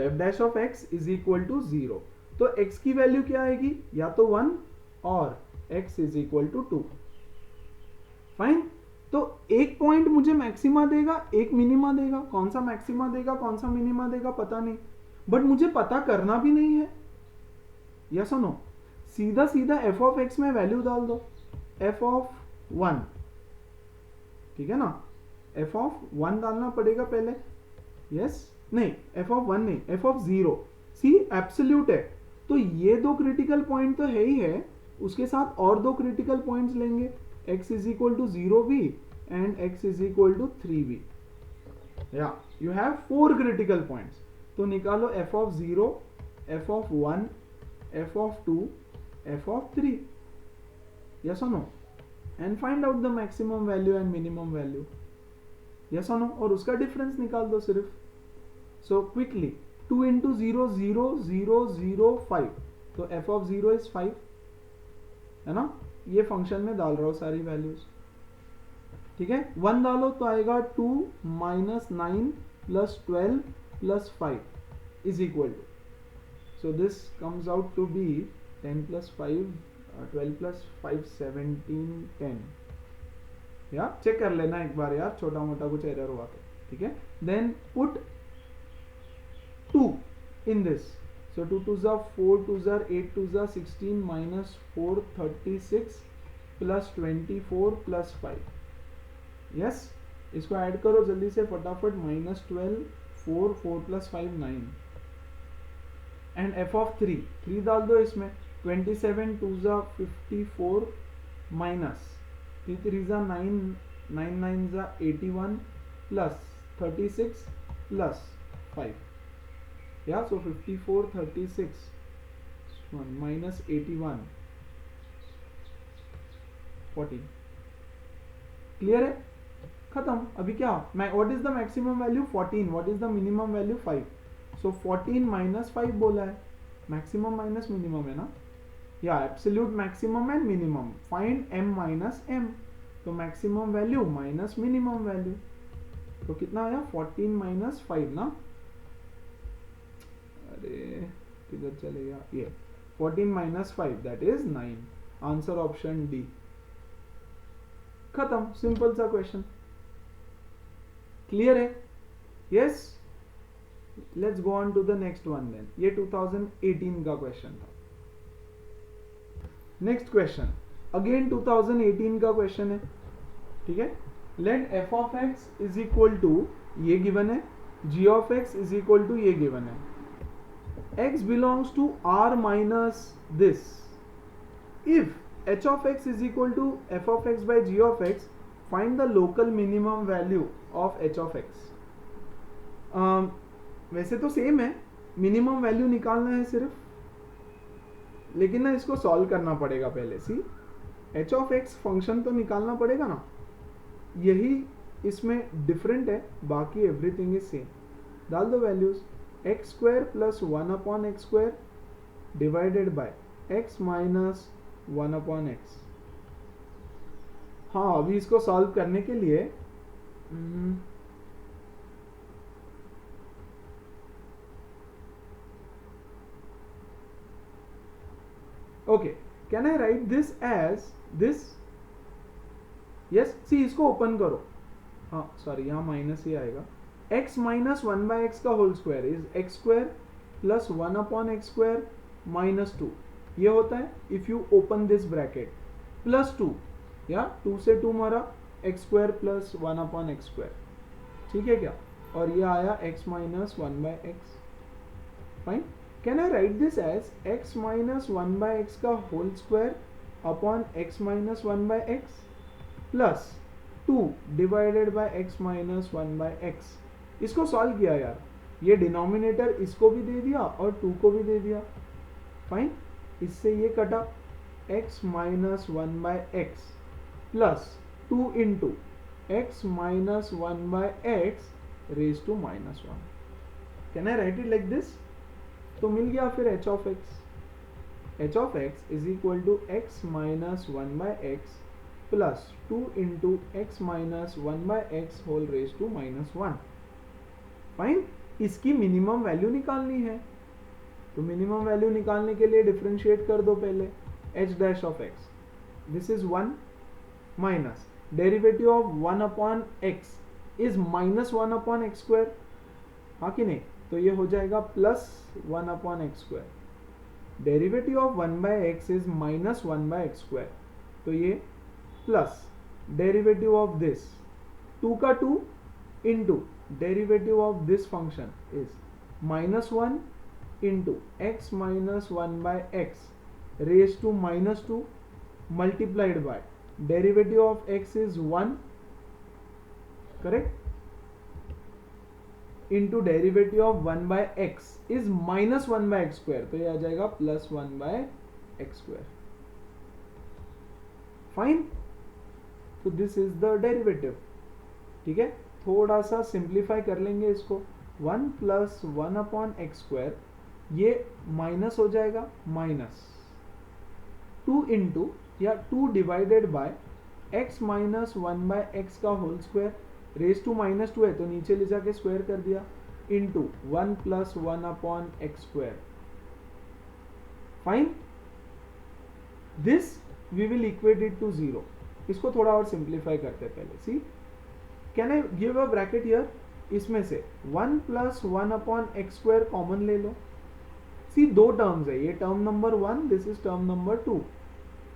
F dash of x is equal to 0। तो x की value क्या आएगी, या तो 1 और x is equal to 2। Fine. तो एक पॉइंट मुझे मैक्सिमा देगा, एक मिनिमा देगा। कौन सा मैक्सिमा देगा कौन सा मिनिमा देगा पता नहीं, बट मुझे पता करना भी नहीं है। या सुनो, सीधा सीधा एफ ऑफ एक्स में वैल्यू डाल दो, एफ ऑफ 1, ठीक है ना। एफ ऑफ 1 डालना पड़ेगा पहले। यस नहीं, एफ ऑफ 1 नहीं, एफ ऑफ 0। सी एब्सोल्यूट है, तो ये दो क्रिटिकल पॉइंट तो है ही है, उसके साथ और दो क्रिटिकल पॉइंट्स लेंगे, x इज इक्वल टू 0 भी and x is equal to 3 भी। या यू हैव 4 क्रिटिकल पॉइंट्स। तो निकालो f of 0, f of 1, f of 2, f of 3। Yes और no, and find out the maximum value and minimum value. Yes और no, और उसका difference निकाल दो सिर्फ। सो क्विकली 2 इंटू 0 0 0 0 5, तो f ऑफ 0 इज 5, है ना। ये फंक्शन में डाल रहा हूं सारी वैल्यूज, ठीक है। 1 डालो तो आएगा 2 minus 9 plus 12 plus 5 is equal to, so this comes out to be 10 plus 5 12 plus 5 17 10। या चेक कर लेना एक बार यार, छोटा मोटा कुछ एरर हुआ तो, ठीक है। Then put 2 in this, so 2 2s are 4, 2s are 8, 2s are 16 minus 4 36 plus 24 plus 5। yes, इसको ऐड करो जल्दी से फटाफट, minus 12 4 4 plus 5 9 and f of 3 डाल दो इसमें, 27 2s are 54 minus 3 3s are 9 9 9s are 81 plus 36 plus 5। yeah, so 54 36 minus 81 14। Clear है, खत्म। अभी क्या, what is the maximum value 14, what is the minimum value 5। So 14 minus 5 बोला है, मैक्सिमम माइनस मिनिमम है ना, या absolute maximum and minimum. Find m minus m, तो maximum value minus minimum value, तो कितना आया 14 माइनस 5 ना, अरे किधर चले गया ये, 14 minus 5 that is 9। Answer option D. खत्म, सिंपल सा क्वेश्चन। क्लियर है, yes. Let's go on to the next one then. ये 2018 का क्वेश्चन था। नेक्स्ट क्वेश्चन अगेन 2018 का क्वेश्चन है, ठीक है। Let F of x is equal to, ये गिवन है, G of x is equal to ये गिवन है, x belongs to r minus this. If h of x is equal to f of x by g of x, find the local minimum value of h of x. वैसे तो same है, minimum value निकालना है सिर्फ, लेकिन ना इसको solve करना पड़ेगा पहले। सी h of x फंक्शन तो निकालना पड़ेगा ना, यही इसमें डिफरेंट है, बाकी एवरीथिंग इज सेम। डाल दो values, x square plus 1 upon x square divided by x minus 1 upon x। हाँ, अभी इसको सॉल्व करने के लिए okay, can I write this as this. Yes, see इसको ओपन करो, हाँ सॉरी यहाँ माइनस ही आएगा, x माइनस 1 बाई एक्स का whole square is x square plus 1 upon x square minus 2। ये होता है if you open this bracket, plus 2, या 2 से 2 मारा, x square plus 1 upon x square, ठीक है क्या। और ये आया x minus 1 by x. Fine, can I write this as x minus 1 by x का whole square upon x minus 1 by x plus 2 divided by x minus 1 by x. इसको solve किया यार, ये डिनोमिनेटर इसको भी दे दिया और 2 को भी दे दिया। फाइन, इससे ये कटा, x minus 1 by x plus 2 into x minus 1 by x raise to minus 1। Can I write it like this. तो मिल गया फिर h of x। h of x is equal to x minus 1 by x plus 2 into x minus 1 by x whole raise to minus 1। Fine, इसकी minimum value निकालनी है। तो minimum value निकालने के लिए डिफरेंशिएट कर दो पहले h dash of x, this is 1 minus derivative of 1 upon x is minus 1 upon x square, हाँ कि नहीं? तो ये हो जाएगा plus 1 upon x square. Derivative of 1 by x is minus 1 by x square, तो ये प्लस डेरिवेटिव ऑफ दिस 2 का 2 into derivative of this function is minus 1 into x minus 1 by x raise to minus 2 multiplied by derivative of x is 1, correct, into derivative of 1 by x is minus 1 by x square, तो ये आ जाएगा plus 1 by x square. Fine, तो this is the derivative. ठीक है, थोड़ा सा simplify कर लेंगे इसको। 1 प्लस 1 अपॉन एक्स स्क्वायर, ये माइनस हो जाएगा माइनस 2 इंटू या 2 divided by x minus 1 by x का whole square, raise to minus 2 है तो नीचे ले जाके स्क्वायर कर दिया, into 1 plus 1 upon x square. Fine, this we will equate it to 0। इसको थोड़ा और सिंप्लीफाई करते हैं पहले। See, can I give a bracket here? इसमें से 1 plus 1 upon x square common ले लो। सी, दो टर्म्स है, ये term number 1, this is term number 2।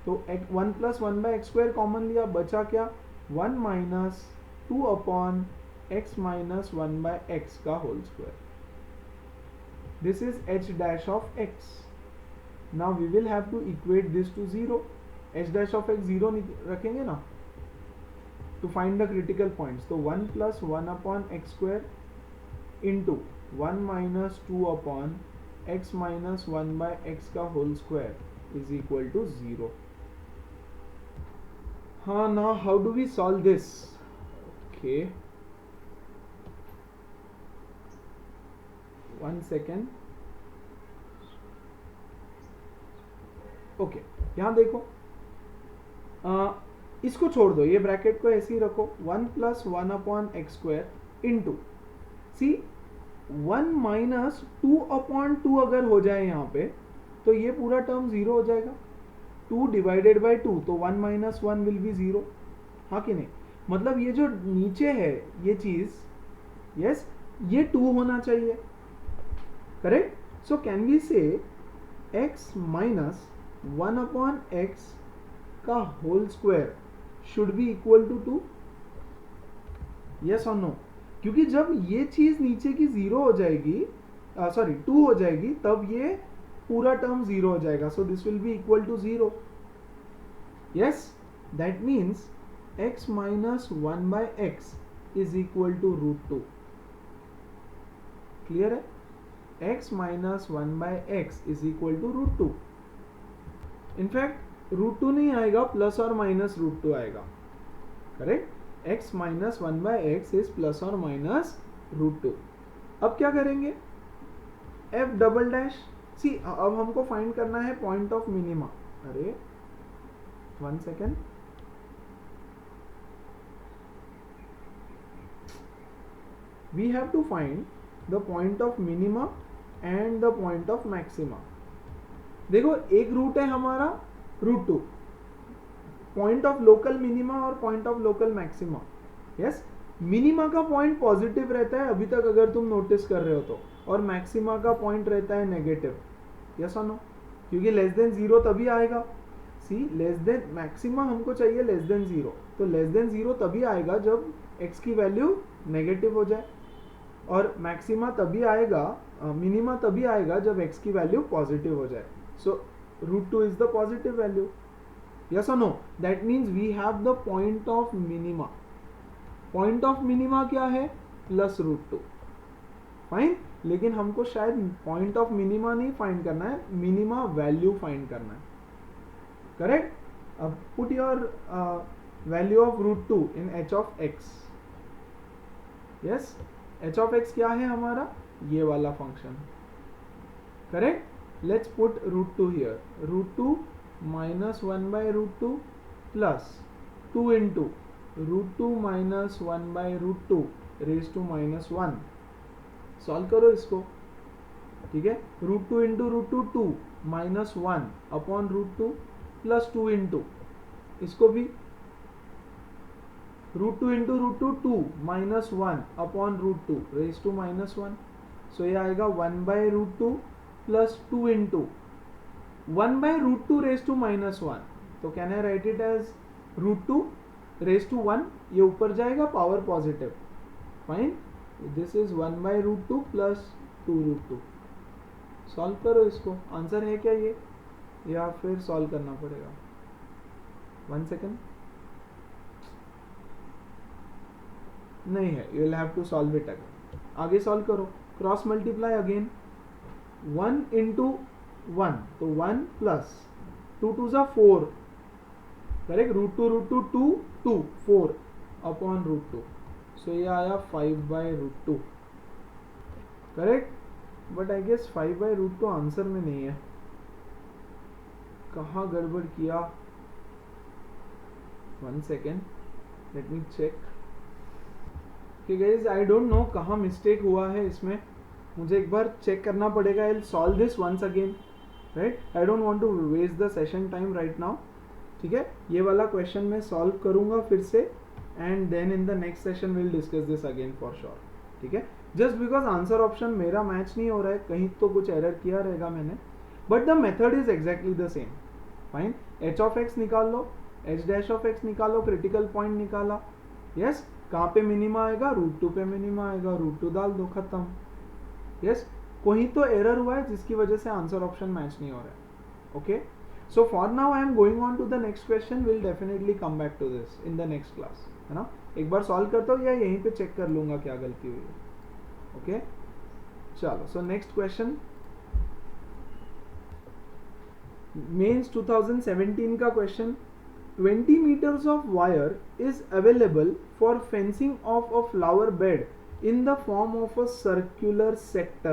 तो 1 plus 1 by x square common लिया, बचा क्या? 1 minus 2 upon X minus 1 by x का whole square. This is h dash of x। Now we will have to equate this to 0। h dash of x 0 रखेंगे ना to find the critical points। तो 1 plus 1 upon x square into 1 minus 2 upon x minus 1 by x का whole square is equal to 0। हाँ, now how do we solve this? Okay, 1 second। Okay, यहाँ देखो, इसको छोड़ दो, ये ब्रैकेट को ऐसे ही रखो। 1 plus 1 upon x square into, see 1 minus 2 upon 2 अगर हो जाए यहाँ पे तो ये पूरा टर्म 0 हो जाएगा। 2 डिवाइडेड बाई 2, तो 1 माइनस 1 विल बी 0, हाँ कि नहीं? मतलब ये जो नीचे है ये चीज, यस, ये 2 होना चाहिए, correct? So can we say x minus 1 upon x का whole square should be equal to 2, yes और नो? क्योंकि जब ये चीज नीचे की 0 हो जाएगी, सॉरी 2 हो जाएगी, तब ये पूरा टर्म 0 हो जाएगा। So this will be equal to 0, yes, that means x minus 1 by x is equal to √2। Clear है? x minus 1 by x is equal to √2। In fact √2 नहीं आएगा, प्लस और माइनस √2 आएगा, correct? x minus 1 by x is plus और minus √2। अब क्या करेंगे? f double dash, सी अब हमको फाइंड करना है पॉइंट ऑफ मिनिमा। अरे 1 second, we have to find the point of minima and the point of maxima. देखो, एक रूट है हमारा √2, पॉइंट ऑफ लोकल मिनिमा और point of local maxima. Yes, minima का पॉइंट पॉजिटिव रहता है अभी तक अगर तुम नोटिस कर रहे हो तो, और मैक्सिमा का पॉइंट रहता है नेगेटिव, यस और नो? क्योंकि लेस देन 0 तभी आएगा। सी, लेस देन, मैक्सिमा हमको चाहिए लेस देन 0, तो लेस देन 0 तभी आएगा जब x की वैल्यू नेगेटिव हो जाए, और मैक्सिमा तभी आएगा, मिनिमा तभी आएगा जब x की वैल्यू पॉजिटिव हो जाए। सो √2 is the positive value, yes or no? That means we have the point of minima। point of minima क्या है? प्लस √2। फाइन, लेकिन हमको शायद पॉइंट ऑफ मिनिमा नहीं फाइंड करना है, मिनिमा वैल्यू फाइंड करना है, करेक्ट? अब put your value of √2 in h of x। Yes, h of x क्या है हमारा? ये वाला function, correct? Let's put √2 here। √2 minus 1 by √2 plus 2 into √2 minus 1 by √2 raised to minus 1। Solve करो इसको, ठीक है। √2 into √2 2 minus 1 upon √2 plus 2 into, इसको भी √2 into √2 2 minus 1 upon √2 raise to minus 1, so ये आएगा 1/√2 plus 2 into 1/√2 raise to minus 1, तो can I write it as √2 raise to 1, ये ऊपर जाएगा power positive, fine, this is 1/√2 plus 2√2। Solve करो इसको, आंसर है क्या ये, या फिर सॉल्व करना पड़ेगा? 1 सेकेंड, नहीं है, you will have to solve it again. आगे सॉल्व करो, क्रॉस मल्टीप्लाई अगेन, 1 इंटू 1 तो 1 प्लस 2 2 ज़ा 4, करेक्ट, √2 2 2 4 अपॉन √2, सो ये आया 5/√2, correct. But I guess 5/√2 answer में नहीं है, कहाँ गड़बड़ किया? 1 सेकेंड, लेट मी चेक। कि गाइज आई डोंट नो कहाँ मिस्टेक हुआ है इसमें, मुझे एक बार चेक करना पड़ेगा। I will solve this once again, right. I don't want to waste the session time right now, ठीक है। ये वाला क्वेश्चन मैं सॉल्व करूंगा फिर से, and then in the next session will discuss this again for sure, ठीक है। जस्ट बिकॉज आंसर ऑप्शन मेरा मैच नहीं हो रहा है, कहीं तो कुछ एरर किया रहेगा मैंने, but the method is exactly the same, fine. h of x निकाल लो, h डैश ऑफ x निकालो, क्रिटिकल पॉइंट निकाला, यस। कहाँ पे मिनिमा आएगा? √2 पे मिनिमा आएगा, √2 डाल दो, खत्म, यस। कोई तो एरर हुआ है जिसकी वजह से आंसर ऑप्शन मैच नहीं हो रहा है, okay. So for now I am going on to the next question, will definitely come back to this in the next class, है ना। एक बार सॉल्व करता हूँ या यहीं पे चेक कर लूंगा क्या गलती हुई है, ओके। चलो, सो नेक्स्ट क्वेश्चन, मेंस 2017 का question, 20 meters of wire is available for fencing of a flower bed in the form of a circular sector।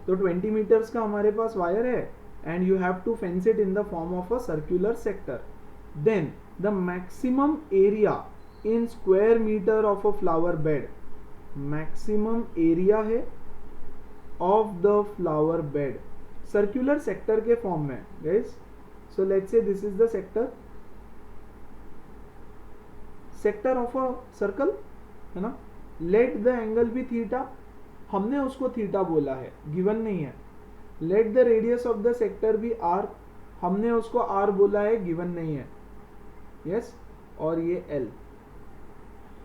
तो 20 meters का हमारे पास वायर है and you have to fence it in the form of a circular sector, then the maximum area in square meter of a flower bed, maximum area है of the flower bed circular sector के form में, guys। So let's say this is the sector of a circle, है ना। Let the angle be theta, हमने उसको theta बोला है, given नहीं है। Let the radius of the sector be r, हमने उसको r बोला है, गिवन नहीं है, yes। और ये l,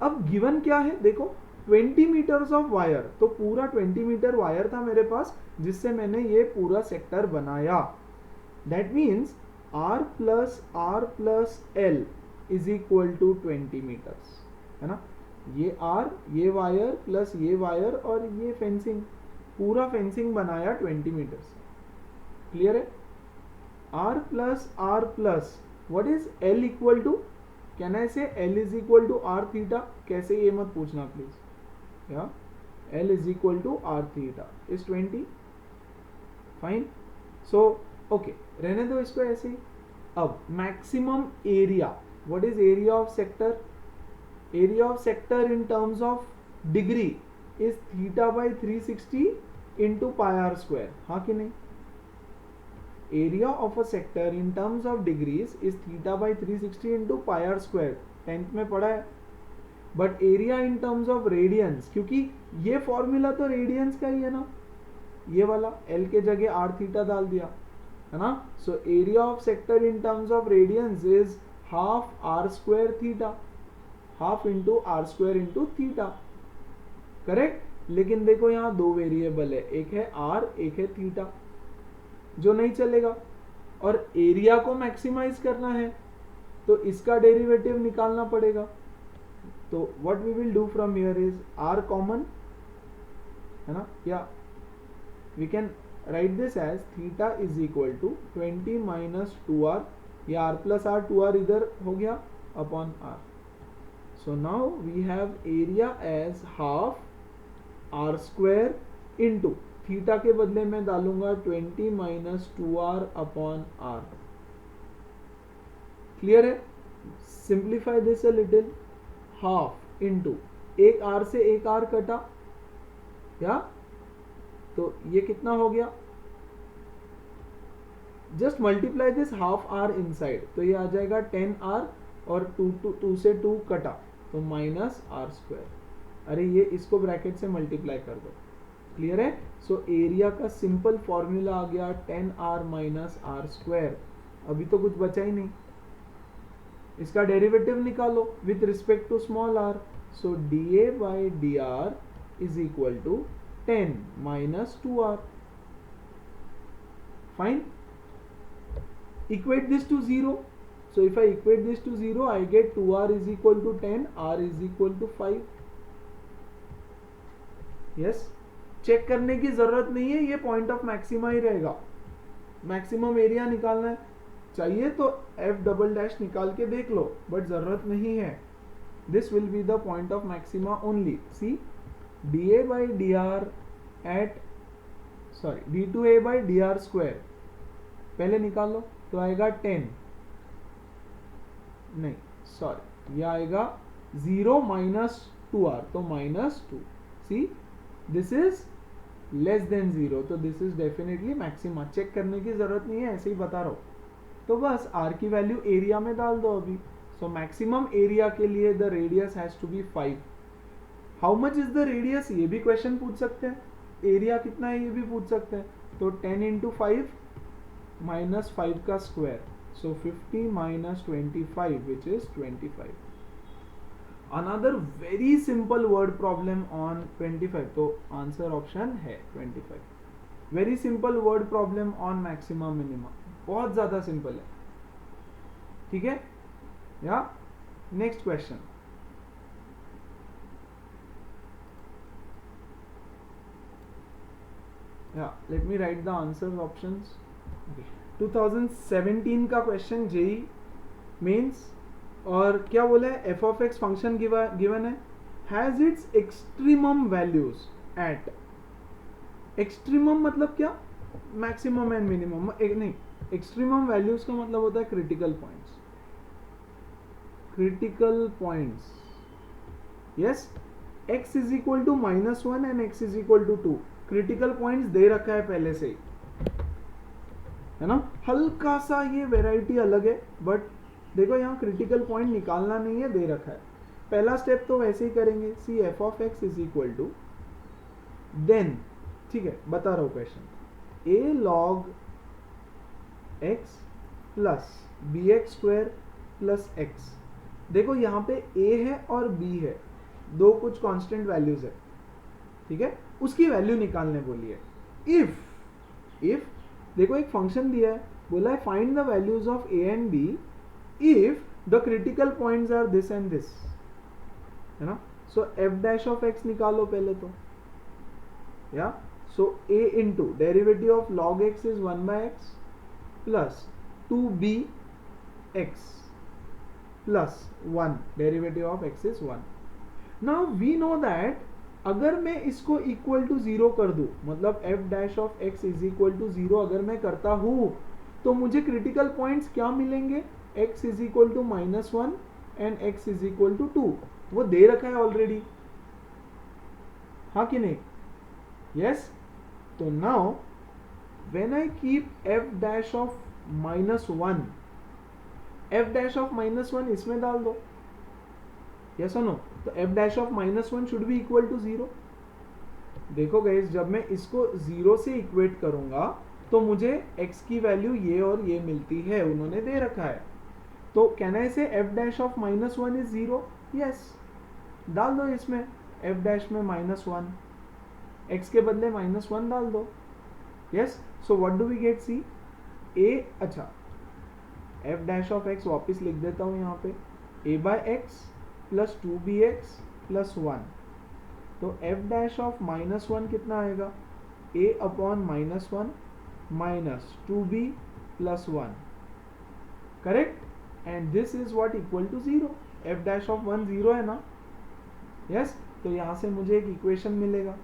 अब गिवन क्या है देखो, 20 मीटर्स ऑफ वायर, तो पूरा 20 मीटर वायर था मेरे पास जिससे मैंने ये पूरा सेक्टर बनाया। That means r plus l is equal to 20 metres, है ना। ये r, ये वायर प्लस ये वायर और ये फेंसिंग, पूरा फेंसिंग बनाया 20 मीटर्स, क्लियर है। r plus what is l equal to, can I say l is equal to r theta, कैसे ये मत पूछना प्लीज, या l is equal to r theta is 20, fine. So okay, रहने दो इसको ऐसे ही। अब maximum area, what is area of sector, area of sector in terms of degree is θ/360 into πr², हाँ कि नहीं। Area of a sector in terms of degrees is θ/360 into πr², 10th में पढ़ा है। But area in terms of radians, क्योंकि ये formula तो radiance का ही है ना, ये वाला l के जगह r थीटा डाल दिया, है ना। So area of sector in terms of radiance is half r² theta, half into r² into theta, correct. लेकिन देखो यहाँ दो वेरिएबल है, एक है r, एक है थीटा, जो नहीं चलेगा। और एरिया को मैक्सिमाइज करना है तो इसका डेरिवेटिव निकालना पड़ेगा। तो what we will do from here is r common, है ना, या we can write this as theta is equal to 20 minus 2r, या r प्लस r, 2r इधर हो गया upon r। So now we have area as half r² into theta के बदले में डालूंगा 20 minus 2r upon r, clear है। Simplify this a little, half into एक r से एक r कटा, या तो ये कितना हो गया, just multiply this half r inside, तो ये आ जाएगा 10r और 2 से 2 कटा तो माइनस आर स्क्वायर। अरे ये इसको ब्रैकेट से मल्टीप्लाई कर दो, क्लियर है। सो एरिया का सिंपल फॉर्मूला आ गया 10r माइनस आर स्क्वायर। अभी तो कुछ बचा ही नहीं, इसका डेरिवेटिव निकालो with respect to small r. So dA by dr is equal to 10 minus 2r। Fine, equate this to 0. So if I equate this to 0, I get 2r is equal to 10, r is equal to 5. Yes, check करने की जरूरत नहीं है, ये point of maxima ही रहेगा। Maximum area निकालना है चाहिए तो f डबल डैश निकाल के देख लो, बट जरूरत नहीं है। This will be the point of maxima only. See dA by dr at d2a by dr square पहले निकाल लो तो आएगा 10, नहीं सॉरी ये आएगा 0 माइनस 2r तो minus 2। See this is less than 0 तो this is definitely maxima. Check करने की जरूरत नहीं है, ऐसे ही बता रहा हूं। तो बस r की वैल्यू एरिया में डाल दो अभी। सो मैक्सिमम एरिया के लिए the radius has to be 5। How much is the radius, ये भी क्वेश्चन पूछ सकते हैं। एरिया कितना है ये भी पूछ सकते हैं। तो 10 इंटू 5 माइनस 5 का square, so 50 minus 25 which is 25। Another very simple word problem on 25, तो आंसर ऑप्शन है 25। Very simple word problem on maxima minima, बहुत ज्यादा सिंपल है, ठीक है। या next question, let me write the answers options. 2017 का क्वेश्चन जेई मेंस, और क्या बोला है, f of x function given है, has its extremum values at, extremum मतलब क्या, मैक्सिमम एंड मिनिमम, नहीं एक्सट्रीमम वैल्यूज का मतलब होता है critical points, critical points. Yes, x is equal to -1 and x is equal to 2, critical points दे रखा है पहले से ही, है ना। हल्का सा ये वेराइटी अलग है, बट देखो यहाँ क्रिटिकल पॉइंट निकालना नहीं है, दे रखा है। पहला स्टेप तो वैसे ही करेंगे, see F of x is equal to, then ठीक है बता रहा हूं question, A log X plus B X square plus X. देखो यहाँ पे ए है और बी है, दो कुछ कांस्टेंट वैल्यूज है, ठीक है, उसकी वैल्यू निकालने बोली है। इफ देखो एक फंक्शन दिया है, बोला है find the values of A and B if the critical points are this and this, है ना। So F dash of X निकालो पहले तो, या so A into derivative of log X is 1 by x plus 2b X plus 1, derivative of x is 1। Now we know that अगर मैं इसको equal to 0 कर दूं, मतलब F dash of x is equal to 0 अगर मैं करता हूं, तो मुझे क्रिटिकल पॉइंट्स क्या मिलेंगे, x is equal to -1 and x is equal to 2, वो दे रखा है ऑलरेडी, हाँ कि नहीं, यस। तो now when I keep f dash of -1, f dash of -1 इसमें डाल दो, यस और नो, तो f dash of -1 should be equal to 0। देखो गाइस, जब मैं इसको 0 से इक्वेट करूंगा तो मुझे x की वैल्यू ये और ये मिलती है, उन्होंने दे रखा है। तो कैन आई से f dash of -1 is 0, yes, डाल दो इसमें f डैश में -1, x के बदले -1 डाल दो, yes. So what do we get, see a, अच्छा f डैश ऑफ x वापस लिख देता हूं यहाँ पे, a by x plus 2bx plus 1, तो f डैश ऑफ -1 कितना आएगा, a upon -1 minus 2b plus 1, correct, and this is what equal to 0, f dash of 1 0 है ना, यस। तो यहाँ से मुझे एक इक्वेशन मिलेगा,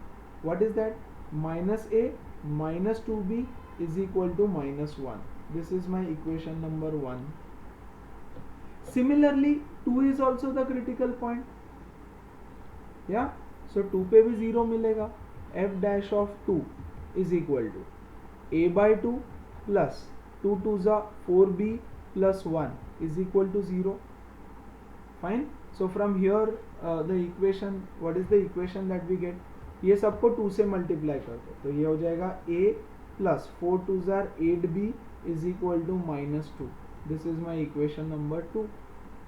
what is that, -a minus 2b is equal to -1, this is my equation number 1। Similarly 2 is also the critical point, yeah, so 2 पे भी 0 मिलेगा, f dash of 2 is equal to a by 2 plus 2 2 za 4b plus 1 is equal to 0. Fine. So from here the equation, what is the equation that we get? ये सबको 2 से multiply कर दो तो ये हो जाएगा a plus 4 2 jar 8b is equal to -2. This is my equation number 2.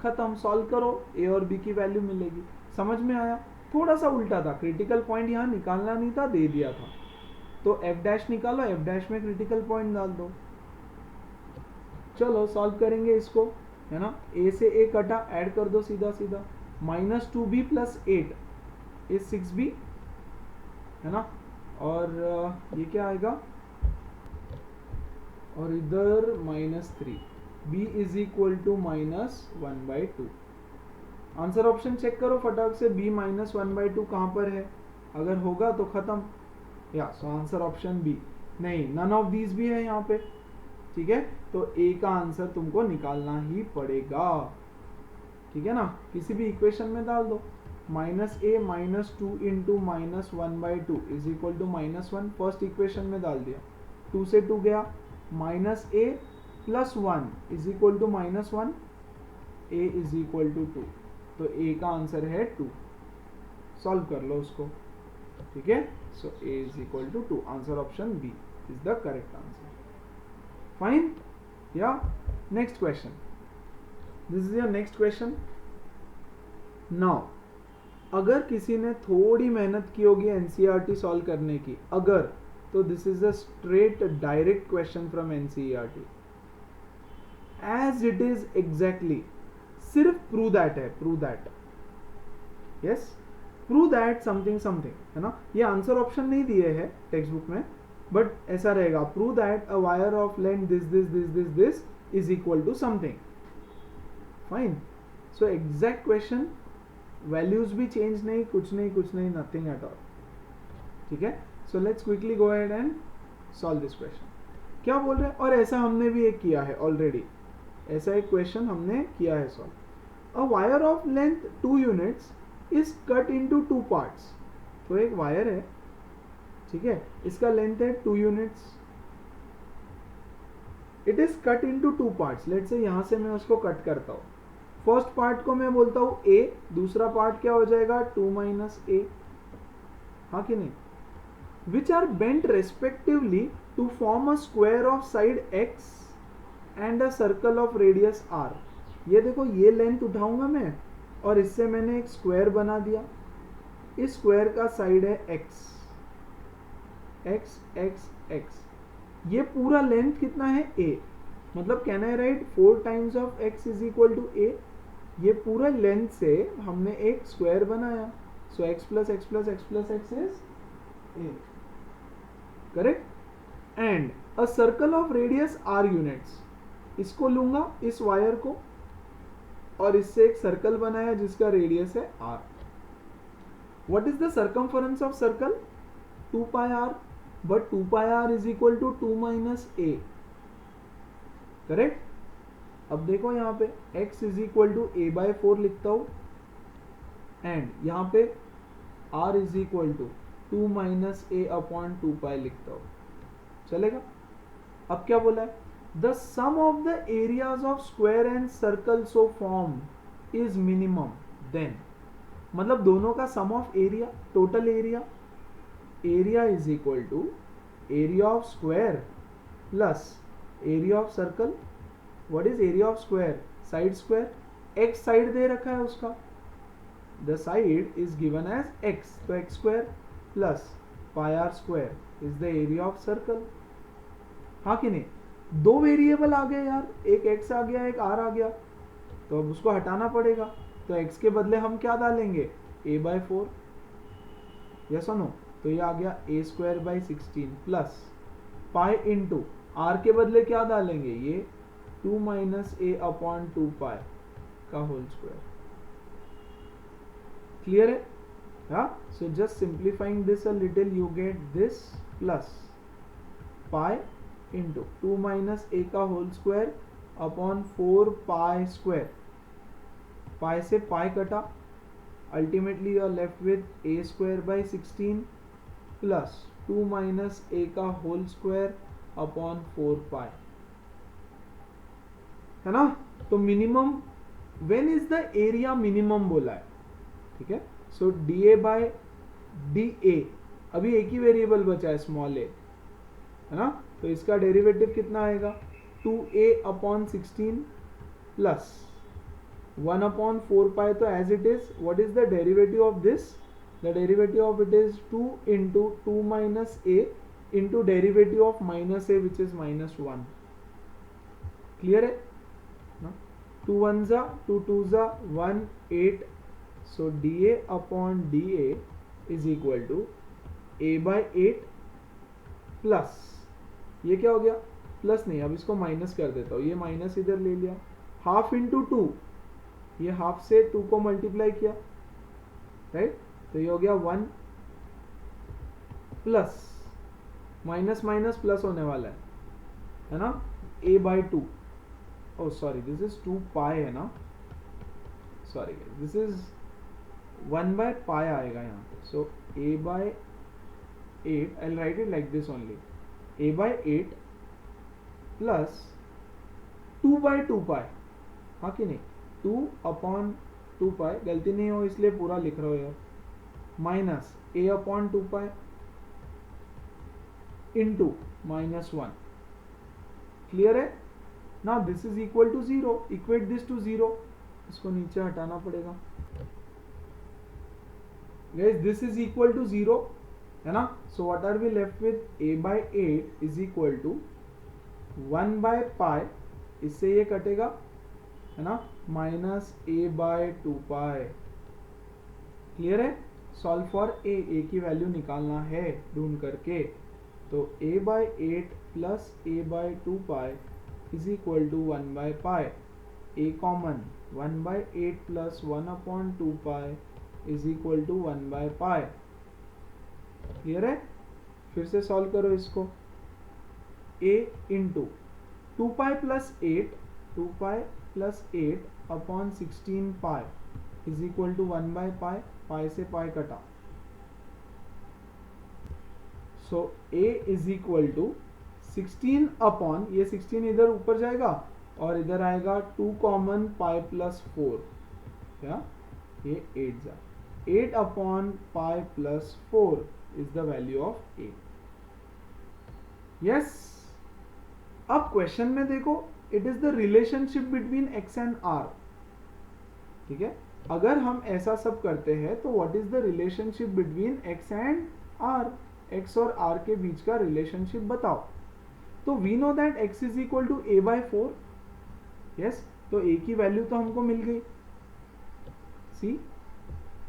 खत्म. सॉल्व करो, a और b की वैल्यू मिलेगी. समझ में आया? थोड़ा सा उल्टा था, क्रिटिकल पॉइंट यहाँ निकालना नहीं था, दे दिया था. तो f डैश निकालो, f डैश में क्रिटिकल पॉइंट डाल दो. चलो सॉल्व करेंगे इसको, है ना. a से a कटा, ऐड कर दो सीधा सीधा. -2b प्लस 8 इज 6b, है ना. और ये क्या आएगा, और इधर -3. b is equal to -1/2. Answer option check करो फटाक से. b -1/2 कहाँ पर है? अगर होगा तो खत्म. या सो आंसर ऑप्शन बी. नहीं, नन ऑफ दीज भी है यहाँ पे. ठीक है, तो a का आंसर तुमको निकालना ही पड़ेगा. ठीक है ना. किसी भी इक्वेशन में डाल दो. -a -2 into -1/2 is equal to -1. First equation में डाल दिया. 2 से 2 गया. -a plus 1 is equal to -1. a is equal to 2. तो a का आंसर है 2. सॉल्व कर लो उसको. ठीक है. So a is equal to 2. Answer option B is the correct answer. Fine. या next question. This is your next question. Now अगर किसी ने थोड़ी मेहनत की होगी एनसीईआरटी सॉल्व करने की, अगर, तो this is a straight direct question from NCERT as it is exactly. सिर्फ प्रूव दैट है, prove that. Yes, prove that something something, है ना. ये आंसर ऑप्शन नहीं दिए है टेक्स्ट बुक में, बट ऐसा रहेगा. Prove that a wire of length this this this this this is equal to something. Fine. So exact question, values भी चेंज नहीं, कुछ नहीं, नथिंग एट ऑल. ठीक है. So let's quickly go ahead and solve this question. क्या बोल रहे हैं? और ऐसा हमने भी एक किया है ऑलरेडी. ऐसा एक क्वेश्चन हमने किया है solve. A wire of length 2 units is cut into 2 parts. तो एक वायर है, ठीक है, इसका लेंथ है 2 units. It is cut into 2 parts. Let's say यहां से मैं उसको कट करता हूं. फर्स्ट पार्ट को मैं बोलता हूं a, दूसरा पार्ट क्या हो जाएगा 2 - a. हाँ कि नहीं? Which are bent respectively to form a square of side x and a circle of radius r. ये देखो, ये लेंथ उठाऊंगा मैं और इससे मैंने एक स्क्वायर बना दिया. इस स्क्वायर का साइड है x. ये पूरा लेंथ कितना है a. मतलब can I write 4 times of x is equal to a. ये पूरा लेंथ से हमने एक स्क्वायर बनाया. So x plus x plus x plus x is a. Correct. And a circle of radius r units. इसको लूंगा, इस वायर को, और इससे एक सर्कल बनाया जिसका रेडियस है r. What is the circumference of circle? 2 pi r. But 2 pi r is equal to 2 - a. Correct. अब देखो यहाँ पे x is equal to a/4 लिखता हूं, एंड यहाँ पे r is equal to 2 - a/2 pi लिखता हूं. चलेगा. अब क्या बोला है? The sum of the areas of square and circle so form is minimum. Then मतलब दोनों का sum of area, total area is equal to area of square plus area of circle. What is area of square? Side square. x side दे रखा है उसका, the side is given as x. तो x square plus pi r square is the area of circle. हाँ कि नहीं? 2 variable आ गए यार, एक x आ गया, एक r आ गया. तो अब उसको हटाना पड़ेगा. तो x के बदले हम क्या डालेंगे? a/4. यस और नो? तो ये आ गया a²/16 plus pi into r के बदले क्या डालेंगे? ये 2 - a/2 pi का होल स्क्वायर. क्लियर है? हाँ. So just simplifying this a little you get this plus pi into 2 - a का whole square upon 4 pi square. Pi से पाई कटा, ultimately you are left with a²/16 plus 2 minus a का whole square upon 4 pi, है ना। तो minimum when is the area minimum बोला है, ठीक है। So d a by d a, अभी एक ही वेरिएबल बचा है स्मॉल ए, है ना। तो इसका डेरिवेटिव कितना आएगा 2a upon 16 plus 1 upon 4 pi. तो as it is what is the derivative of this, the derivative of it is 2 into 2 minus a into derivative of minus a which is -1। Clear है ना। 2 1 जा 2 2 जा 1 8। So d a upon d a is equal to a by 8 plus, ये क्या हो गया plus नहीं, अब इसको माइनस कर देता हूँ, ये माइनस इधर ले लिया, हाफ इंटू 2, ये हाफ से 2 को मल्टीप्लाई किया, राइट। तो ये हो गया 1 प्लस माइनस माइनस प्लस होने वाला है ना, a by 2, oh sorry this is 2 pi है ना, sorry this is 1 by pi आएगा यहाँ पे। So a by 8, I will write it like this only, a by 8 plus 2 by 2 pi, हाँ कि नहीं, 2 अपॉन 2 पाई, गलती नहीं हो इसलिए पूरा लिख रहा हो यार, minus a upon 2 pi into -1। Clear है ना। This is equal to 0, equate this to 0, इसको नीचे हटाना पड़ेगा guys, this is equal to 0, है ना। So what are we left with, a by 8 is equal to 1 by pi, इससे ये कटेगा, है ना, minus a by 2 pi. Clear है। सॉल्व फॉर a की वैल्यू निकालना है ढूंढ करके, तो a by 8 plus a by 2 pi is equal to 1 by pi, a common 1 by 8 plus 1 upon 2 pi is equal to 1 by pi. Clear है। फिर से सॉल्व करो इसको, a into 2 pi plus 8, 2 pi plus 8 upon 16 pi is equal to 1 by pi, pi से pi कटा, so a is equal to 16 upon, ये 16 इधर ऊपर जाएगा और इधर आएगा 2 कॉमन पाई प्लस 4, क्या ये 8 जा 8 upon pi plus 4 is the value of a। Yes. अब क्वेश्चन में देखो, it is the relationship between x and r, ठीक है। अगर हम ऐसा सब करते हैं तो what is the relationship between x and r, x और r के बीच का रिलेशनशिप बताओ। तो we know that x is equal to a by 4, yes. तो a की वैल्यू तो हमको मिल गई, see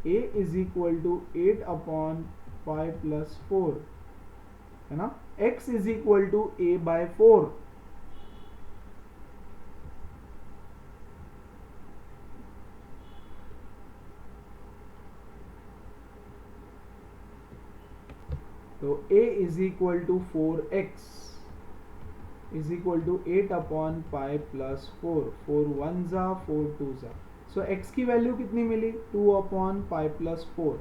a is equal to 8 upon pi plus 4, है ना। x is equal to a by 4, तो a is equal to 4x is equal to 8 upon pi plus 4, 4 1 जा 4 2 जा। सो x की वैल्यू कितनी मिली 2 upon pi plus 4,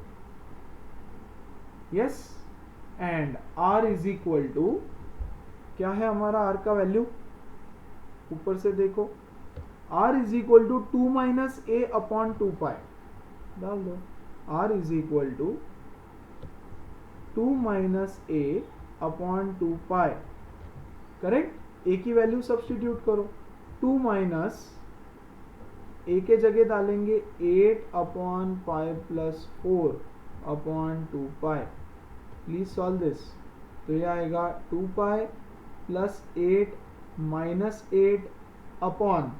yes. And r is equal to, क्या है हमारा r का वैल्यू, ऊपर से देखो, r is equal to 2 minus a upon 2 pi डाल दो, r is equal to 2 minus a upon 2 pi, correct. a की वैल्यू सब्स्टिट्यूट करो, 2 माइनस a के जगह डालेंगे 8 upon pi plus 4 upon 2 pi. Please solve this, तो ये आएगा 2 pi plus 8 minus 8 upon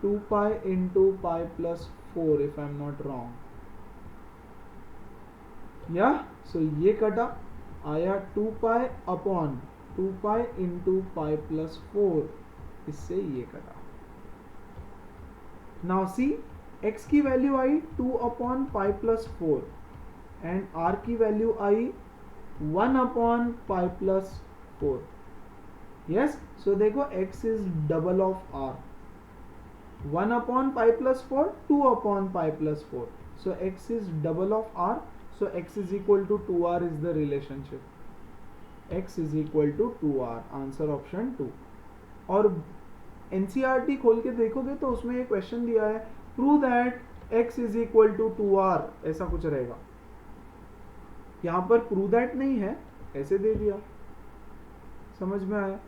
2 pi into pi plus 4 if I am not wrong, या सो ये कटा, आया 2 pi upon 2 pi into pi plus 4, इससे ये कटा। नाउ सी, x की value I 2 upon pi plus 4 and r की वैल्यू आई 1 अपॉन पाई प्लस 4, यस। सो देखो x is double of r, 1 upon pi plus 4, 2 upon pi plus 4, so x is double of r, So x is equal to 2r is the relationship. x is equal to 2r. Answer option 2. और NCERT खोल के देखोगे तो उसमें एक question दिया है, prove that x is equal to 2r, ऐसा कुछ रहेगा. यहाँ पर प्रूव दैट नहीं है, ऐसे दे दिया. समझ में आया?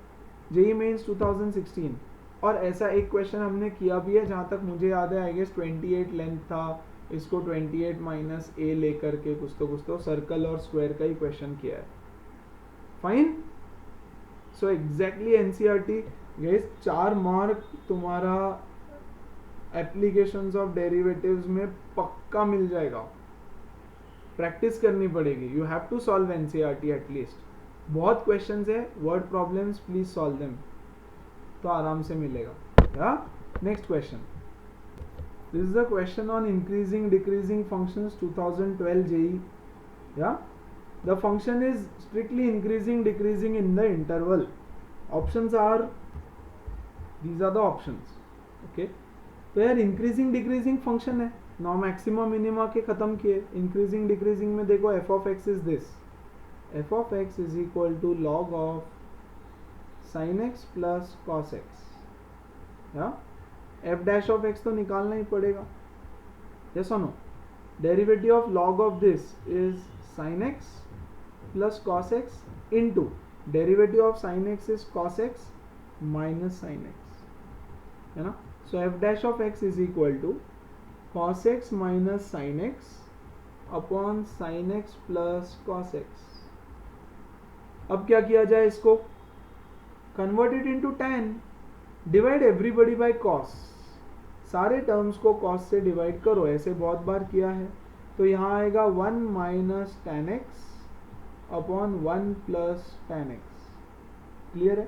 JEE mains 2016. और ऐसा एक क्वेश्चन हमने किया भी है, जहाँ तक मुझे याद है, आई गेस 28 लेंथ था, इसको 28 माइनस ए लेकर के कुछ तो सर्कल और स्क्वायर का ही क्वेश्चन किया है. Fine. So exactly NCERT guys 4 mark तुम्हारा एप्लीकेशंस ऑफ डेरिवेटिव्स में पक्का मिल जाएगा. प्रैक्टिस करनी पड़ेगी. You have to solve NCERT at least. बहुत क्वेश्चंस है, word problems, please solve them, तो आराम से मिलेगा. या next question. This is the question on increasing decreasing functions 2012 JEE. या the function is strictly increasing decreasing in the interval. Options are, these are the options. Okay, तो यार increasing decreasing function है, नॉ मैक्सिमा मिनिमा के खत्म किए. Increasing decreasing में देखो f of x is this, f of x is equal to log of sine x plus cos x. या एफ डैश ऑफ एक्स तो निकालना ही पड़ेगा. यस और no? Derivative of log of this is sine x plus cos x into derivative of sin x is cos x minus sin x, है ना. So f dash of x is equal to cos x minus sin x upon sin x plus cos x. अब क्या किया जाए इसको? Convert it into tan. Divide everybody by cos. सारे terms को cos से डिवाइड करो, ऐसे बहुत बार किया है. तो यहाँ आएगा 1 minus tan x upon 1 plus tan x. Clear है?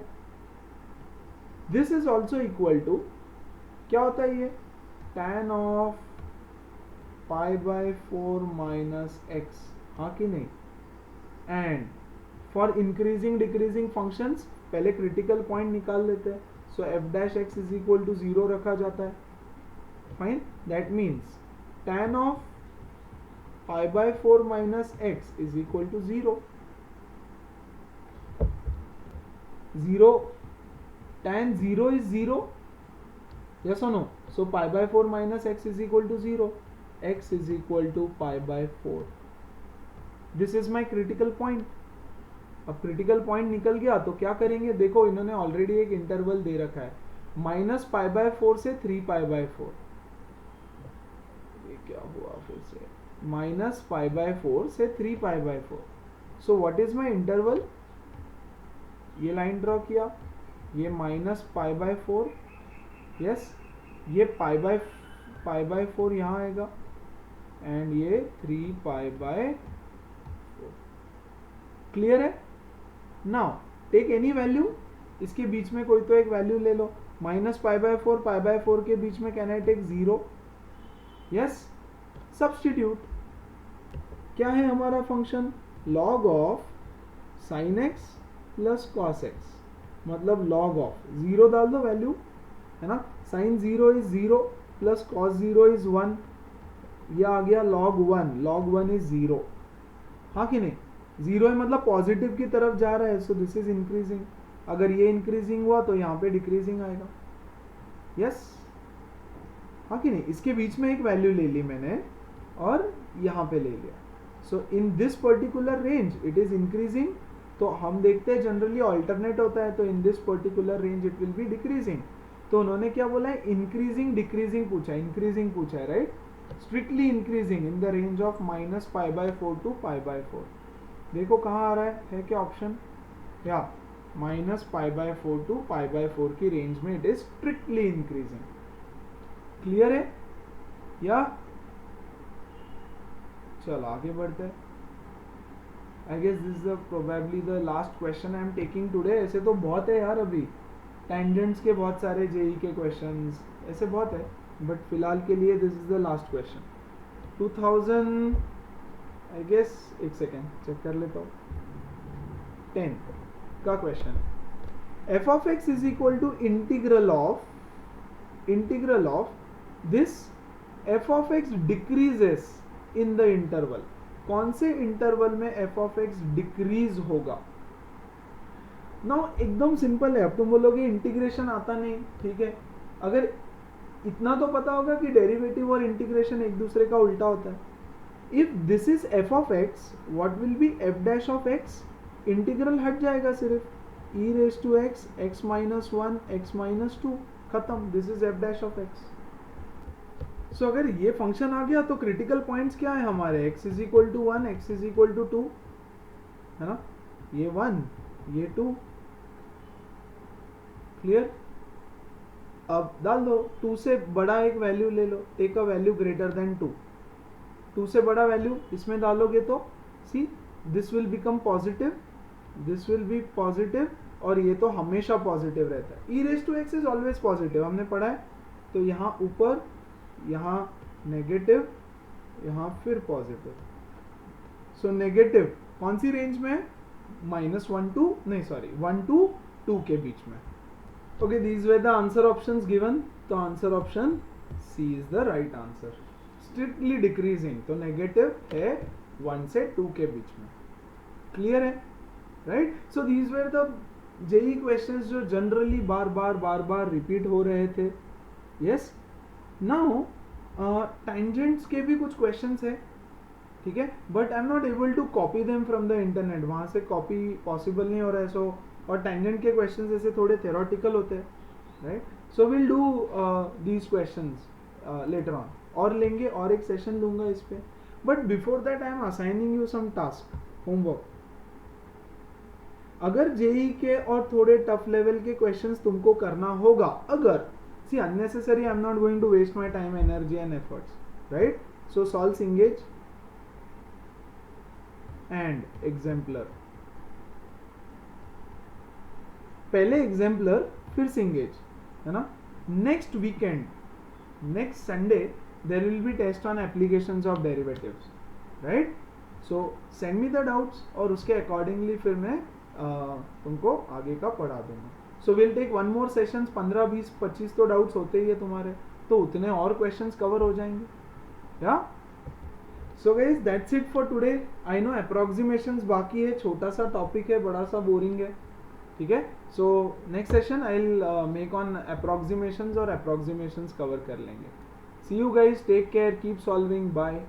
This is also equal to, क्या होता है ये? tan of pi by 4 minus x. हाँ कि नहीं? And for increasing decreasing functions पहले क्रिटिकल पॉइंट निकाल लेते हैं. So F dash x is equal to 0 रखा जाता है. Fine. That means tan of pi by 4 minus x is equal to 0. 0, tan 0 is 0. Yes or no? So pi by 4 minus x is equal to 0. X is equal to pi by 4. This is my critical point. अब critical point निकल गया तो क्या करेंगे? देखो इन्होंने already एक interval दे रखा है, माइनस पाई बाय 4 से 3 पाई बाय 4. ये क्या हुआ फिर से? माइनस पाई बाय 4 से 3 पाई by 4. So what is my interval? ये लाइन ड्रॉ किया, ये माइनस पाई बाय 4, यस, ये पाई बाय 4 यहाँ आएगा, एंड ये 3 पाई बाय 4. क्लियर है? नाउ टेक एनी वैल्यू, इसके बीच में कोई तो एक वैल्यू ले लो. माइनस पाई बाय 4 के बीच में can I take 0? Yes. Substitute. क्या है हमारा function? Log of sine x plus cos x, मतलब लॉग ऑफ 0 डाल दो वैल्यू, है ना. Sine 0 is 0 plus cos 0 is 1. यह आ गया log 1. log 1 is 0. हाँ कि नहीं? 0 है मतलब पॉजिटिव की तरफ जा रहा है. So this is increasing. अगर ये इंक्रीजिंग हुआ तो यहाँ पे डिक्रीजिंग आएगा. यस. हाँ कि नहीं? इसके बीच में एक वैल्यू ले ली मैंने और यहाँ पे ले लिया. So in this particular range it is increasing. तो हम देखते हैं जनरली ऑल्टरनेट होता है, तो in this particular range it will be decreasing. तो उन्होंने क्या बोला है? इंक्रीजिंग डिक्रीजिंग पूछा है, इंक्रीजिंग पूछा है, right. Strictly increasing in the range of minus pi by 4 to pi by 4. देखो कहाँ आ रहा है क्या ऑप्शन? या minus pi by 4 to pi by 4 की रेंज में it is strictly increasing. Clear है? या चल आगे बढ़ते हैं. I guess this is probably the last question I am taking today. ऐसे तो बहुत है यार, अभी टेंजेंट्स के बहुत सारे जेई के क्वेश्चंस ऐसे बहुत है, बट फिलहाल के लिए this is the last question. 2000 I guess, एक सेकेंड चेक कर लेता हूँ. 10 का question. F of x is equal to integral of this f of x decreases in the interval. कौन से इंटरवल में एफ ऑफ एक्स डिक्रीज होगा। Now एकदम सिंपल है। अब तुम बोलोगे इंटीग्रेशन आता नहीं, ठीक है, अगर इतना तो पता होगा कि डेरिवेटिव और इंटीग्रेशन एक दूसरे का उल्टा होता है। If this is f of x, what will be f dash of x, integral हट जाएगा सिर्फ, e raise to x, x minus 1, x minus 2, खत्म, this is f dash of x. So अगर ये फंक्शन आ गया तो क्रिटिकल पॉइंट्स क्या है हमारे, x is equal to 1, x is equal to 2, है ना, ये 1 ये 2, क्लियर। अब डाल दो 2 से बड़ा एक वैल्यू ले लो, take a value greater than 2, 2 से बड़ा वैल्यू इसमें डालोगे तो see this will become positive, this will be positive, और ये तो हमेशा पॉजिटिव रहता है, e raise to x is always positive, हमने पढ़ा है। तो यहाँ ऊपर, यहाँ नेगेटिव, यहाँ फिर पॉजिटिव। सो नेगेटिव कौन सी रेंज में है, -1 to, नहीं सॉरी 1 to 2 के बीच में। Okay, these were the answer options given. तो answer option C is the right answer. Strictly decreasing, तो नेगेटिव है 1 से 2 के बीच में, क्लियर है, right. So these were the JEE questions जो जनरली बार बार रिपीट हो रहे थे। यस, नाउ टेंजेंट्स के भी कुछ क्वेश्चंस है, ठीक है, but I am not able to copy them from the internet, वहां से कॉपी पॉसिबल नहीं हो रहा है। सो और टेंजेंट के क्वेश्चंस ऐसे थोड़े थ्योरेटिकल होते हैं, right. So will do these questions later on, और लेंगे, और एक सेशन लूंगा इस पे। But before that I am assigning you some task, homework. अगर जेई के और थोड़े टफ लेवल के क्वेश्चंस तुमको करना होगा, अगर see unnecessary, I am not going to waste my time, energy and efforts, right. So solve Cengage and exemplar, पहले एग्जाम्पलर फिर सिंगेज, है ना। Next weekend, next Sunday there will be test on applications of derivatives, right. So send me the doubts, और उसके accordingly फिर मैं तुमको आगे का पढ़ा दूंगा। So will take 1 more sessions, 15, 20, 25 तो डाउट्स होते ही है तुम्हारे, तो उतने और क्वेश्चंस कवर हो जाएंगे, या। So guys that's it for today. I know approximations बाकी है, छोटा सा टॉपिक है, बड़ा सा बोरिंग है, ठीक है। So next session I will make on approximations, और अप्रोक्सीमेशंस कवर कर लेंगे। See you guys, take care, keep solving, bye.